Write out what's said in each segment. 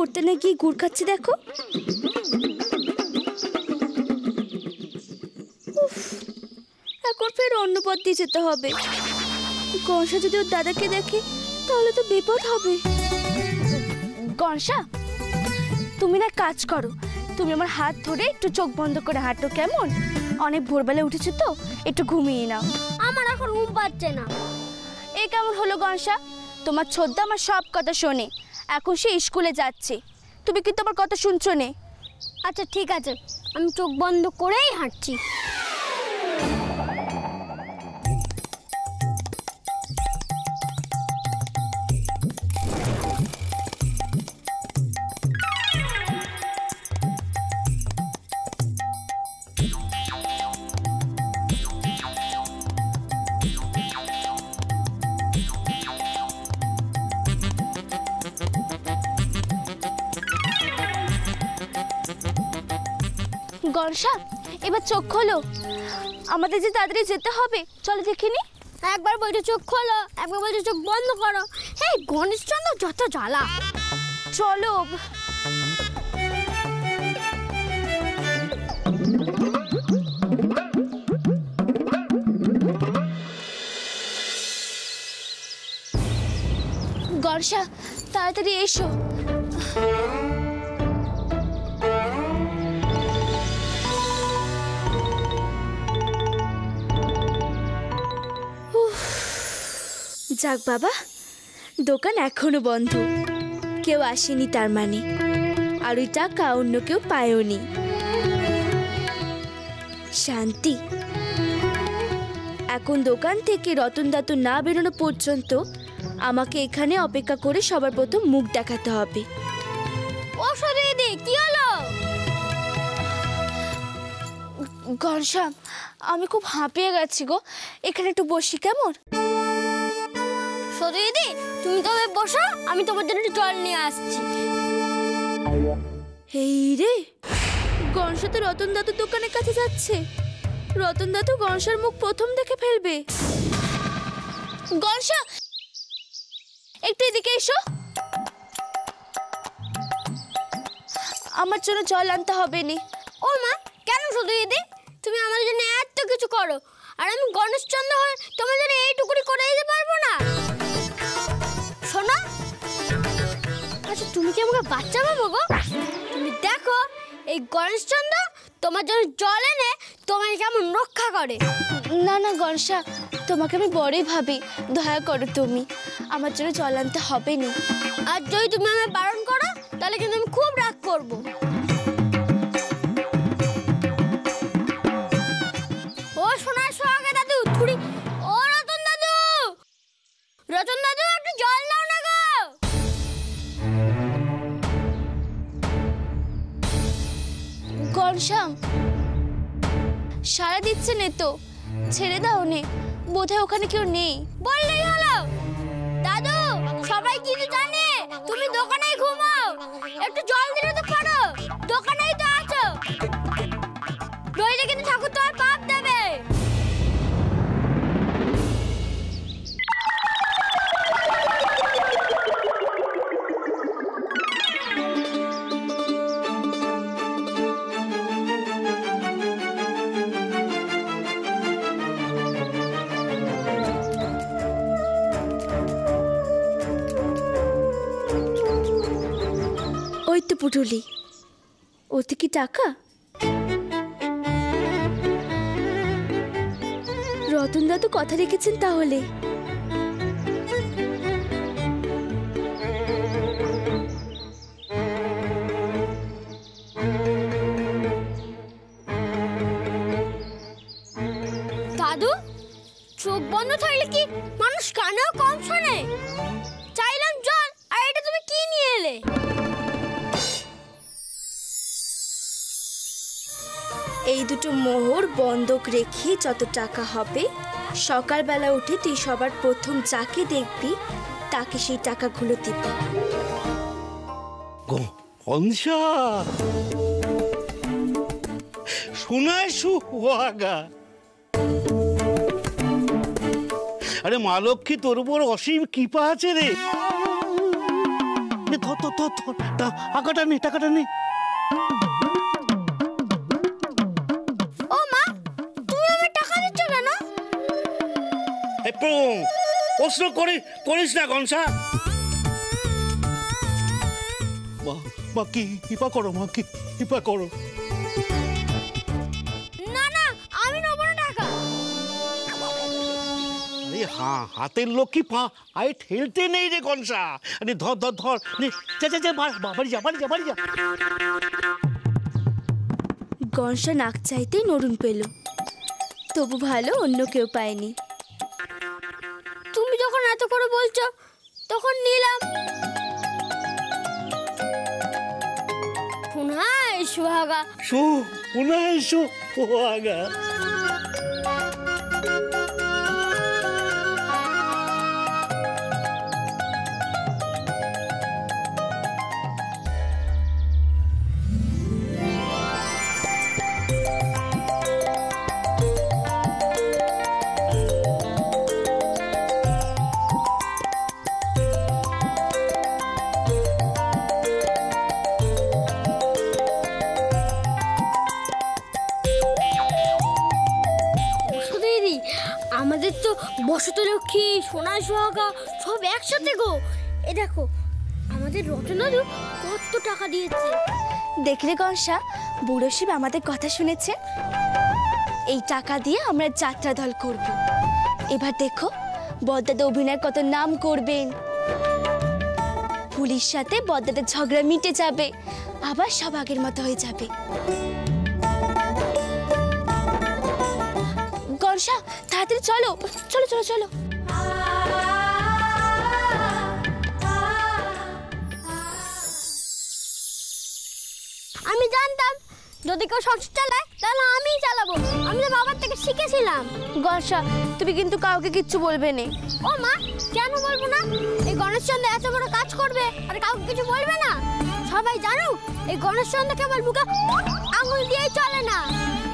পড়তে না গিয়ে গুড় খাচ্ছে দেখো। এখন ফের অন্য পথ দিয়ে যেতে হবে। গনসা যদি ওর দাদাকে দেখে তাহলে তো বিপদ হবে। গনসা, তুমি না কাজ করো, তুমি আমার হাত ধরে একটু চোখ বন্ধ করে হাঁটো কেমন? অনেক ভোরবেলা উঠেছো তো, একটু ঘুমিয়ে নাও। আমার এখন ঘুম পাচ্ছে না। এ কেমন হলো গনসা? তোমার ছোদ্দা আমার সব কথা শোনে, এখন সে স্কুলে যাচ্ছে, তুমি কিন্তু আমার কথা শুনছো না। আচ্ছা ঠিক আছে, আমি চোখ বন্ধ করেই হাঁটছি। গনসা, এবার চোখ খোলো, আমাদের যে তাড়াতাড়ি যেতে হবে, চলো দেখিনি। একবার বলছো চোখ খোলো, একবার বলছো চোখ বন্ধ করো। এই গণেশচন্দ্র যত জ্বালা। চলো। গনসা, তাড়াতাড়ি এসো। যাক বাবা, দোকান এখনো বন্ধ, কেউ আসেনি তার মানে, আর ওই টাকা অন্য কেউ পায়ওনি। শান্তি। এখন দোকান থেকে রতন দাদু না বেরোনো পর্যন্ত আমাকে এখানে অপেক্ষা করে সবার প্রথম মুখ দেখাতে হবে। ও দিদি, কি হলো? গনসা, আমি খুব হাঁপিয়ে গেছি গো, এখানে একটু বসি কেমন? দিদি তুমি তবে বসো, আমি তোমার জন্য একটু জল নিয়ে আসছি। এই রে, গনসা তো রতন দাদুর দোকানের কাছে যাচ্ছে। রতন দাদু গনসার মুখ প্রথম দেখে ফেলবে। গনসা, একটু এদিকে এসো, আমার জন্য জল আনতে হবে নি। ও মা, কেন দিদি তুমি আমার জন্য এত কিছু করো, আর আমি গণেশচন্দ্র হয়ে তোমার জন্য এইটুকুনি করে দিতে পারবো না? শোনো, আচ্ছা তুমি কি আমাকে বাচ্চা ভাবো গো? তুমি দেখো এই গণেশচন্দ্র তোমার জন্য জল এনে তোমায় কেমন রক্ষা করে। না না গনসা, তোমাকে আমি বড়ই ভাবি, দয়া করো তুমি, আমার জন্য জল আনতে হবে না। আর যদি তুমি আমায় বারণ করো তাহলে কিন্তু আমি খুব রাগ করবো। ও সোনার সোহাগে দাদু, থুড়ি, ও রতন দাদু, রতন দাদু একটু জল দাও না গো। গনসা, সারা দিচ্ছে নে তো, ছেড়ে দাও নে, বোধহয় ওখানে কেউ নেই। বললেই হলো। দাদু, সবাই কিছু জানে তুমি দোকানেই ঘুমাও, একটু জল দিলে তো পারো, দোকানেই তো আছো, নইলে কিন্তু ঠাকুর তোমার পাপ দেবে। ওই তো পুটুলি, ওতে কি টাকা? রতন দাদু কথা রেখেছেন তাহলে। দাদু, চোখ বন্ধ থাকলে কি মানুষ কানেও কম শোনে? চাইলাম জল, আর এটা তুমি কি নিয়ে এলে? এই দুটো মোহর বন্ধক রেখে যত টাকা হবে, সকালবেলা উঠে তুই সবার প্রথম যাকে দেখবি তাকে সেই টাকাগুলো দিবি। গনসা, শোনায় সুহাগা, আরে মা লক্ষ্মী তোর উপর অসীম কৃপা আছে রে। ধর ধর ধর ধর টাকাটা নে, টাকাটা নে। ও মা, তুমি আমার টাকা দিচ্ছ কেন? এই প্রশ্ন করিস না কনসা। মা কৃপা করো, মা কৃপা করো। না না, আমি নেব না টাকা। আরে হাতের লক্ষ্মী পা আয় ঠেলতে নেই রে কনসা। আরে ধর ধর ধর নে, যা বাড়ি যা। গনসা নাক চাইতেই নরুন পেল, তবু ভালো অন্য কেউ পায়নি। তুমি যখন এত করে বলছো তখন নিলাম। পুনাই সুহাগা। পুনাই সুহাগা। আমাদের তো বসত লক্ষ্মী, সোনা সোহাগা সব একসাথে গো। এ দেখো আমাদের রতনাদু কত টাকা দিয়েছে। দেখলে কনসা, বুড়ো শিব আমাদের কথা শুনেছে। এই টাকা দিয়ে আমরা যাত্রা দল করব। এবার দেখো বদ্দাদা অভিনয় কত নাম করবেন। পুলিশ সাথে বদ্দাদের ঝগড়া মিটে যাবে, আবার সব আগের মতো হয়ে যাবে। গনসা তাড়াতাড়ি চলো চলো চলো চলো। আমি জানতাম যদি কেউ সংসার চালায় তাহলে আমিই চালাবো। আমি তো বাবার থেকে শিখেছিলাম। গনসা তুমি কিন্তু কাউকে কিচ্ছু বলবে না। ও মা, কেন বলবো না? এই গণেশচন্দ্র এত বড় কাজ করবে আর কাউকে কিছু বলবে না? সবাই জানুক এই গণেশচন্দ্র কেবল বুকে আঙুল দিয়েই চলে না,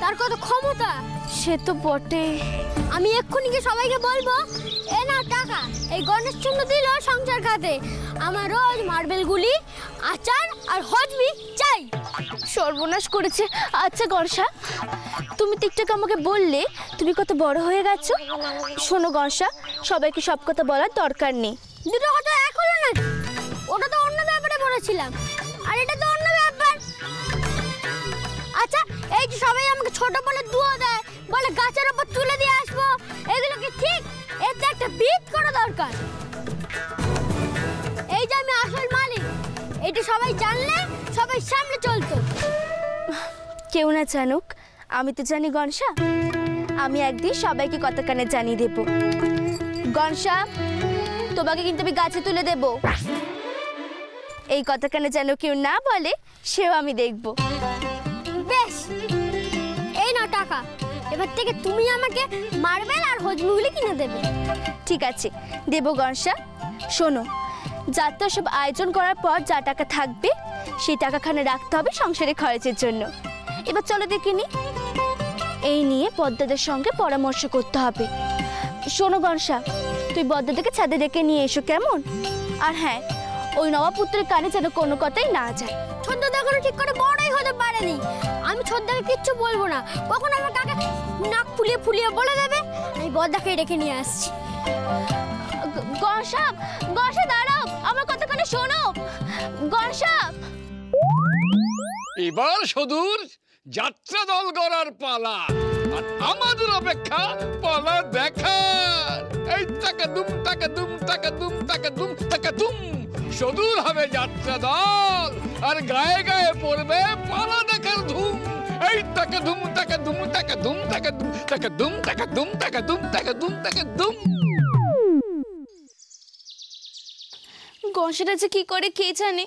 তার কত ক্ষমতা। সে তো বটে। আমি এক্ষুনি গিয়ে সবাইকে বলবো, এ না টাকা এই গণেশচন্দ্র দিল সংসার খাতে। আমার রোজ মার্বেলগুলি, আচার আর হজমি চাই। সর্বনাশ করেছে। আচ্ছা গনসা, তুমি টিকটক আমাকে বললে তুমি কত বড় হয়ে গেছো। শোনো গনসা, সবাইকে সব কথা বলার দরকার নেই। দুটো কথা এক হলো না? ওটা তো অন্য ব্যাপারে বলেছিলাম, আর এটা তো অন্য ব্যাপার। আচ্ছা, এই যে সবাই আমাকে ছোট বলে দুয়ো দেয়, বলে গাছের উপর তুলে দিয়ে আসবো, এগুলো কি ঠিক? এতে একটা বিট করা দরকার। এই যে আমি আসল মালিক, এটা সবাই জানলে সবাই সামনে চলতো। কেউ না জানুক, আমি তো জানি গনসা। আমি একদিন সবাইকে কথা কানে জানিয়ে দেব। গনসা, তোমাকে কিন্তু আমি গাছে তুলে দেব। এই কথা কানে যেন কেউ না বলে, সেও আমি দেখব। বেশ, এই নাও টাকা। এবার থেকে তুমি আমাকে মার্বেল আর হজমিগুলি কিনে দেবে। ঠিক আছে, দেব গনসা। শোনো, যাত্রা সব আয়োজন করার পর যা টাকা থাকবে সেই টাকাখানে রাখতে হবে সংসারে খরচের জন্য। এবার চলো দেখিনি, এই নিয়ে বদ্দাদের সঙ্গে পরামর্শ করতে হবে। শোনো গনসা, তুই বদ্দাদেরকে ছাদে ডেকে নিয়ে এসো, কেমন? আর হ্যাঁ, ওই নবাপুত্রের কানে যেন কোনো কথাই না যায়। ছোটদা এখনো ঠিক করে বড়ই হতে পারেনি। আমি ছোটদাকে কিচ্ছু বলবো না। কখন আমার কাকা নাক ফুলিয়ে ফুলিয়ে বলে দেবে, আমি বদ্দাকে ডেকে নিয়ে আসছি। গনসা, গনসা দাঁড়াও, আমার কথা কানে শোনো। গনসা, এবার সুদূর যাত্রা দল গড়ার পালা, আর আমাদের অপেক্ষা পালা দেখার। এই টাকা দুম টাকা দুম টাকা দুম টাকা দুম টাকা দুম, সুদূর হবে যাত্রা দল, আর গায়ে গায়ে পড়বে পালা দেখার ধুম। এই টাকা দুম টাকা দুম টাকা দুম টাকা দুম টাকা দুম টাকা দুম টাকা দুম টাকা দুম টাকা দুম। গনসাটা যে কি করে কে জানে।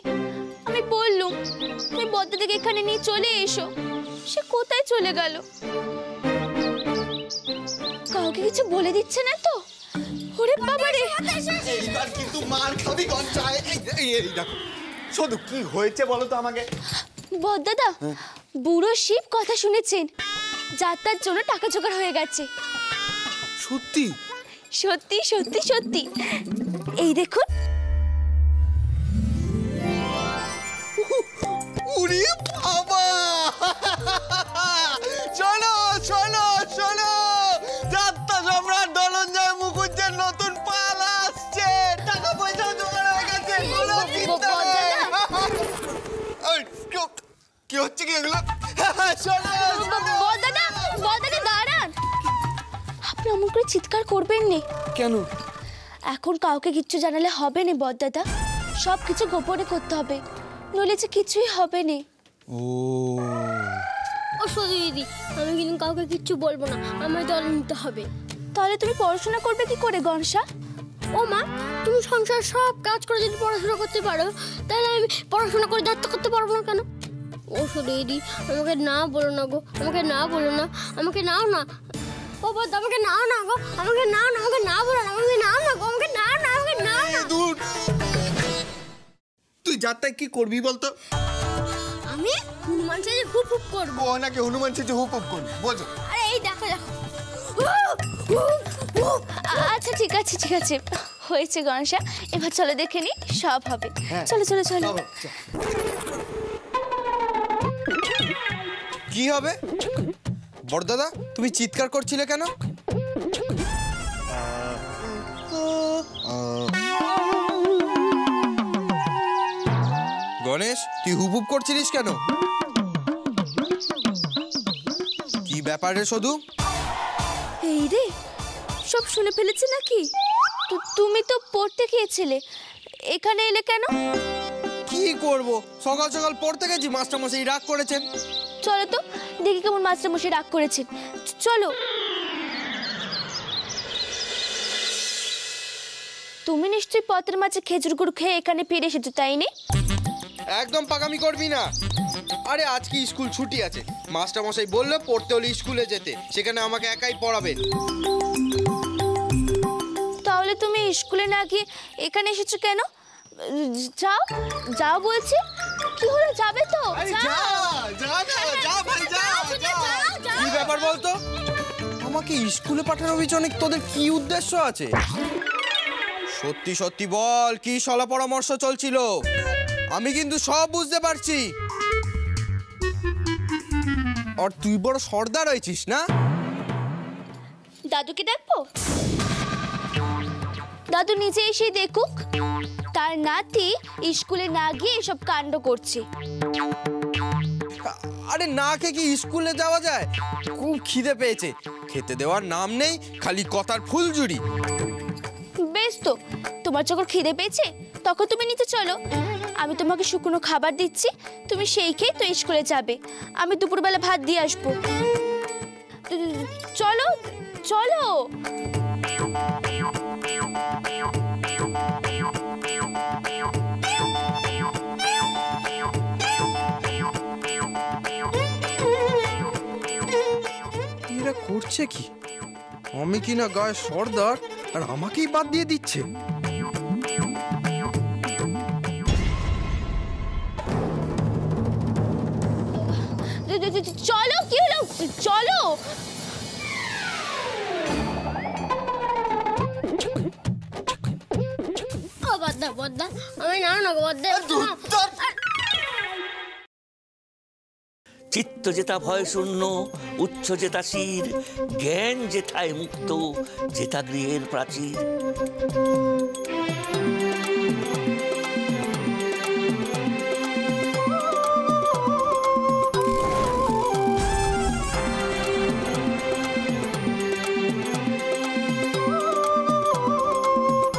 আমি বললুম তুমি বদ্দাদেরকে এখানে নিয়ে চলে এসো, সে কোথায় চলে গেল? কাউকে কিছু বলে দিচ্ছে না তো? ওরে বাবা রে, এইবার কিন্তু মার খাবি গনসা। এই দেখো শুধু কি হয়েছে বলো তো আমাকে। বদ্দাদা, বুড়ো শিব কথা শুনেছেন, যাত্রার জন্য টাকা জোগাড় হয়ে গেছে। সত্যি? সত্যি সত্যি সত্যি, এই দেখুন। কি হচ্ছে কি এগুলো? শোনো, বড়দাদা দাঁড়ান, আপনি অমন করে চিৎকার করবেন নি। কেন? এখন কাউকে কিচ্ছু জানালে হবে না বড়দাদা, সব কিছু গোপনে করতে হবে, নইলে যে কিছুই হবে না। ও সদু দিদি, আমি কিন্তু কাউকে কিচ্ছু বলবো না, আমার দল নিতে হবে। তাহলে তুমি পড়াশোনা করবে কি করে গনসা? ও মা, তুমি সংসার সব কাজ করে যদি পড়াশোনা করতে পারো, তাহলে আমি পড়াশোনা করে যাত্রা করতে পারবো না কেন? ও সদু দিদি, আমাকে না বলো না গো, আমাকে না বলো না, আমাকে নাও না। ও বড়দা, আমাকে নাও না গো, আমাকে নাও না, আমাকে না বলো না, আমাকে নাও না গো, আমাকে নাও না, আমাকে নাও না। দূর। তুই যাত্রায় কি করবি বলতো? আমি হনুমান সেজে হুপ হুপ করবো। নাকি হনুমান সেজে হুপ হুপ করবি? বলছো? আরে এই দেখো দেখো। আচ্ছা ঠিক আছে ঠিক আছে, হয়েছে গনসা, এবার চলো দেখে নি, সব হবে। চলো চলো চলো। কি হবে? বড়দাদা, তুমি চিৎকার করছিলে কেন? গণেশ, তুই হুবহুব করছিলিস কেন? কি ব্যাপার রে শুধু? এই রে, সব শুনে ফেলেছে নাকি? তুমি তো পড়তে গিয়েছিলে, এখানে এলে কেন? কি করব, সকাল সকাল পড়তে গেছি, মাস্টারমশাই রাগ করেছেন। চলো তো দেখি কেমন মাস্টারমশাই রাগ করেছেন। চলো। তুমি নিশ্চয়ই পথের মাঝে খেজুর গুড় খেয়ে এখানে ফিরে এসেছো, তাই না? একদম পাকামি করবি না। আরে আজকে স্কুল ছুটি আছে, মাস্টারমশাই বললো পড়তে হলে স্কুলে যেতে, সেখানে আমাকে একাই পড়াবেন। তাহলে তুমি স্কুলে না গিয়ে এখানে এসেছো কেন? যাও যাও বলছি। কি হলো, যাবে তো? কি ব্যাপার বলতো? আমাকে স্কুলে পাঠানোর পিছনে তোদের কি উদ্দেশ্য আছে? সত্যি সত্যি বল, কি সলা পরামর্শ চলছিল? আমি কিন্তু সব বুঝতে পারছি। আর তুই বড় সর্দার হয়েছিস না? দাদুকে ডাকবো? দাদু নিজে এসে দেখুক তার নাতি স্কুলে না গিয়ে এসব কাণ্ড করছে। আরে না খেয়ে কি স্কুলে যাওয়া যায়? খুব খিদে পেয়েছে, খেতে দেওয়ার নাম নেই, খালি কথার ফুলঝুরি। বেশ তো, তোমার যখন খিদে পেয়েছে তখন তুমি নিচে চলো, আমি তোমাকে শুকনো খাবার দিচ্ছি, তুমি সেই খেয়ে তো স্কুলে যাবে, আমি দুপুরবেলা ভাত দিয়ে আসবো। চলো চলো। এরা করছে কি? আমি কিনা গায়ে সর্দার, আর আমাকেই বাদ দিয়ে দিচ্ছে। চলো, কি হলো, চলো। ও বড়দা, বড়দা, আমি নাও না গো বড়দা। চিত্ত যেতা ভয় শূন্য, উচ্চ যেতা শির, জ্ঞান যেথায় মুক্ত, যেতা গৃহের প্রাচীর।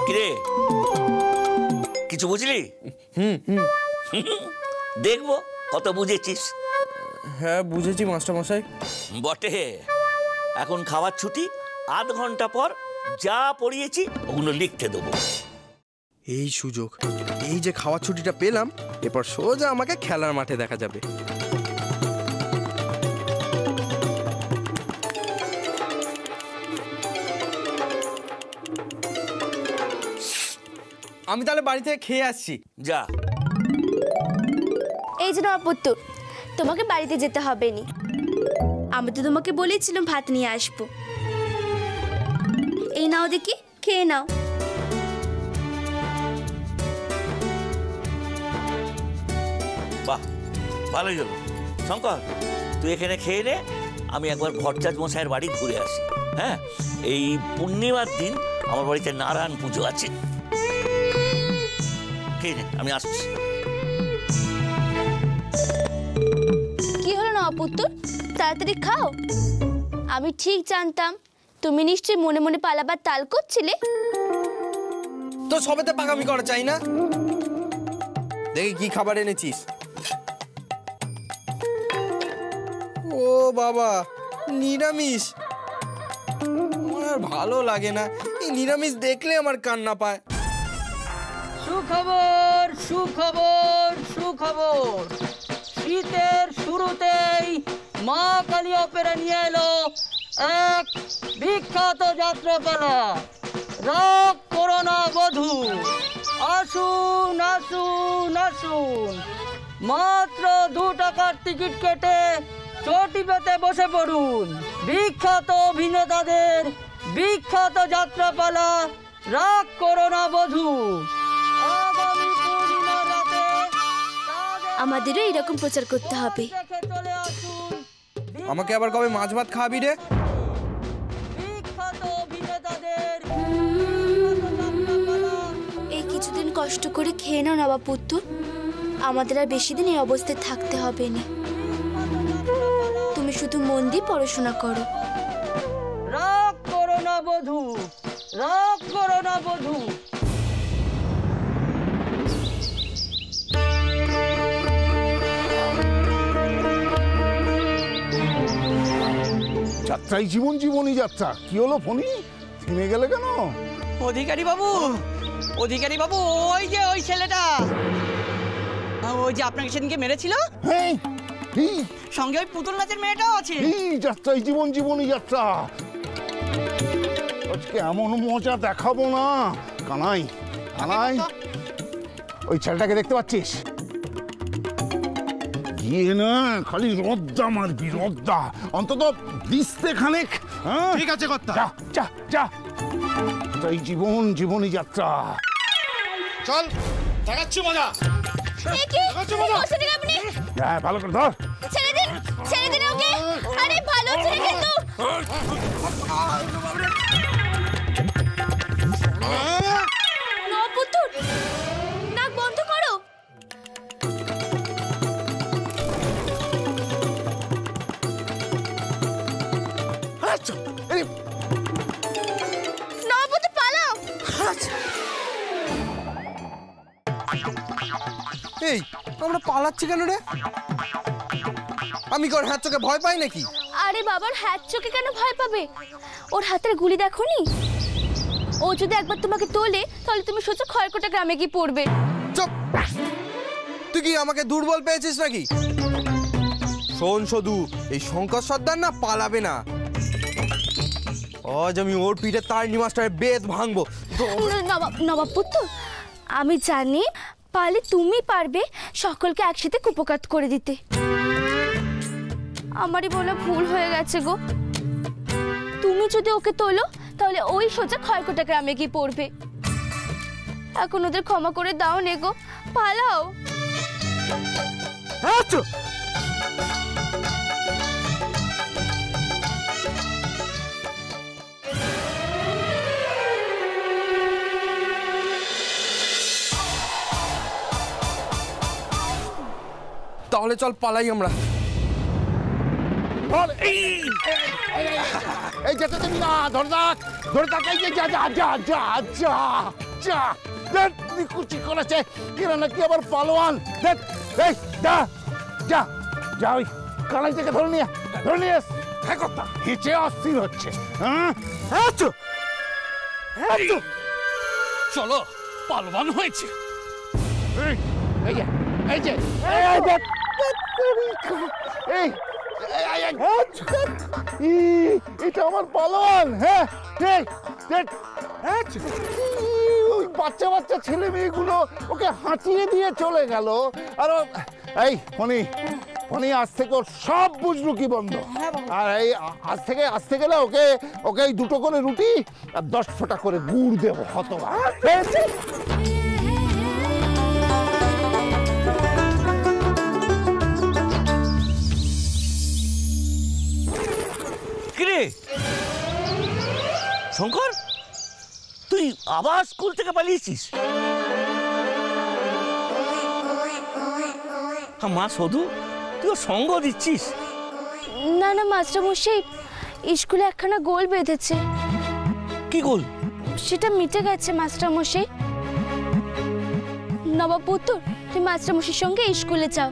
কিরে, কিছু বুঝলি? দেখবো কত বুঝেছিস। হ্যাঁ বুঝেছি মাস্টারমশাই। বটে, এখন খাওয়ার ছুটি, আধ ঘন্টা পর যা পড়িয়েছি ওগুলো লিখতে দেবো। এই সুযোগ, এই যে খাওয়ার ছুটিটা পেলাম, এরপর সোজা আমাকে খেলার মাঠে দেখা যাবে। আমি তাহলে বাড়ি থেকে খেয়ে আসছি। যা। এই যে নবাবপুত্র, তোমাকে বাড়িতে যেতে হবে নি, আমি তো তোমাকে বলেছিলাম ভাত নিয়ে আসবো। এই নাও দেখি, খেয়ে নাও। বাহ, ভালোই হলো। শঙ্কর, তুই এখানে খেয়ে নে, আমি একবার ভট্টাচ মশাইয়ের বাড়ি ঘুরে আসি। হ্যাঁ, এই পূর্ণিমার দিন আমার বাড়িতে নারায়ণ পুজো আছে। খেয়ে নে, আমি আসছি। নপুত্তর, তাড়াতাড়ি খাও। আমি ঠিক জানতাম তুমি নিশ্চয়ই মনে মনে পালাবার তাল করছিলে। তো সবেতে পাকামি করা চাই না। দেখি কি খাবার এনেছিস। ও বাবা, নিরামিষ। আমার আর ভালো লাগে না, এই নিরামিষ দেখলে আমার কান্না পায়। সুখবর সুখবর সুখবর, শীতের শুরুতেই মা কালী অপেরা নিয়ে এলো এক বিখ্যাত যাত্রাপালা, রাগ করোনা বধূ। আসুন আসুন আসুন, মাত্র 2 টাকার টিকিট কেটে চটি পেতে বসে পড়ুন। বিখ্যাত অভিনেতাদের বিখ্যাত যাত্রাপালা রাগ করোনা বধূ। আগামী পূর্ণিমার রাতে আমাদেরও এরকম প্রচার করতে হবে। দেখে চলে আসুন আমাকে আবার কবে মাছ ভাত খাওয়াবি রে? বিখ্যাত অভিনেতাদের এই কিছুদিন কষ্ট করে খেয়ে নাও নবাবপুত্র, আমাদের আর বেশি দিন এই অবস্থায় থাকতে হবে না। তুমি শুধু মন দিয়ে পড়াশোনা করো। রাগ করোনা বধূ, রাগ করোনা বধূ। যাত্রাই জীবন, জীবনই যাত্রা। কি হলো ফণি, থেমে গেলে কেন? অধিকারী বাবু, অধিকারী বাবু, ওই যে ওই ছেলেটা, ওই যে আপনাকে সেদিনকে মেরেছিল, হ্যাঁ, এই সঙ্গে ওই পুতুল নাচের মেয়েটাও আছে। এই যাত্রাই জীবন, জীবনই যাত্রা। আজকে এমন মজা দেখাবো না। কানাই, কানাই, ওই ছেলেটাকে দেখতে পাচ্ছিস? গিয়ে না খালি রদ্দা মারবি, রদ্দা, অন্তত 20 খানেক। ঠিক আছে কর্তা, যা যা যা। তাই জীবন, জীবনই যাত্রা। চল দেখাচ্ছি মজা। হ্যাঁ, ভালো করে ধর। ছেড়ে দিন, ছেড়ে দিন ওকে। আরে ভালো ছেলে কিন্তু। নপুত্র, নাক বন্ধ করো। নপুত্র পালাও। এই আমরা পালাচ্ছি কেন রে? আমি কি ওর হাত চোখে ভয় পাই নাকি? আরে বাবার হাত চোখে কেন ভয় পাবে? ওর হাতের গুলি দেখোনি? ও যদি একবার তোমাকে তোলে তাহলে তুমি সোজা খড়কোটা গ্রামে গিয়ে পড়বে। চুপ! তুই কি আমাকে দুর্বল পেয়েছিস নাকি? শোন শুধু, এই শঙ্কর সর্দার না পালাবে না। আজ আমি ওর পিঠে তারিণী মাস্টারের বেদ ভাঙবো। নবাবপুত্র, আমি জানি পারলে তুমি পারবে সকলকে একসাথে কুপকাত করে দিতে। আমারই বলে ভুল হয়ে গেছে গো। তুমি যদি ওকে তোলো তাহলে ওই সোজা খড়কোটা গ্রামে গিয়ে পড়বে। এখন ওদের ক্ষমা করে দাও নে গো, পালাও। তাহলে চল পালাই আমরা। এই যেতে তুমি না, ধরে থাক, ধরে থাক। এই যে যা যা যা যা যা যা। দেখ কুচি করেছে কিনা নাকি আবার পালোয়ান। দেখ, এই যা যা যা, ওই কানাই থেকে ধরে নিয়ে হ্যাঁ কথা হিচে অস্থির হচ্ছে। হ্যাঁ, চলো, পালবান হয়েছে। এই যে এই যে এই দেখ, এই এটা আমার পালোয়ান। হ্যাঁ, ওই বাচ্চা বাচ্চা ছেলে মেয়েগুলো ওকে হাঁচিয়ে দিয়ে চলে গেল। আর এই ফণি আজ থেকে ওর সব বুঝলুকি বন্ধ। আর এই আজ থেকে আসতে গেলে ওকে ওকে 2টো করে রুটি আর 10 ফোঁটা করে গুড় দেবো। হতবা শঙ্কর, তুই আবার স্কুল থেকে পালিয়েছিস? মা শুধু তুই সঙ্গ দিচ্ছিস? না না মাস্টারমশাই, স্কুলে একখানা গোল বেঁধেছে। কি গোল? সেটা মিটে গেছে মাস্টারমশাই। নবাবপুত্তর, তুমি মাস্টারমশাইয়ের সঙ্গে স্কুলে যাও,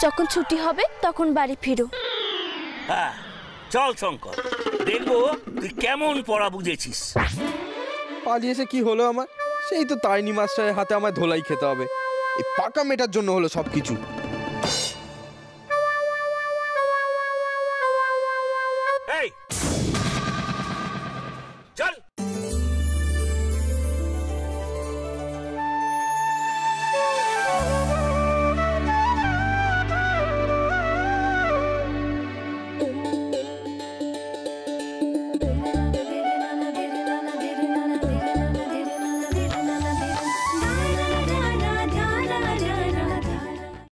যখন ছুটি হবে তখন বাড়ি ফিরো। হ্যাঁ চল শঙ্কর, দেখবো তুই কেমন পড়া বুঝেছিস। পালিয়েছে কি হলো আমার? সেই তো তারিণী মাস্টারের হাতে আমায় ধোলাই খেতে হবে। এই পাকা মেটার জন্য হলো সবকিছু।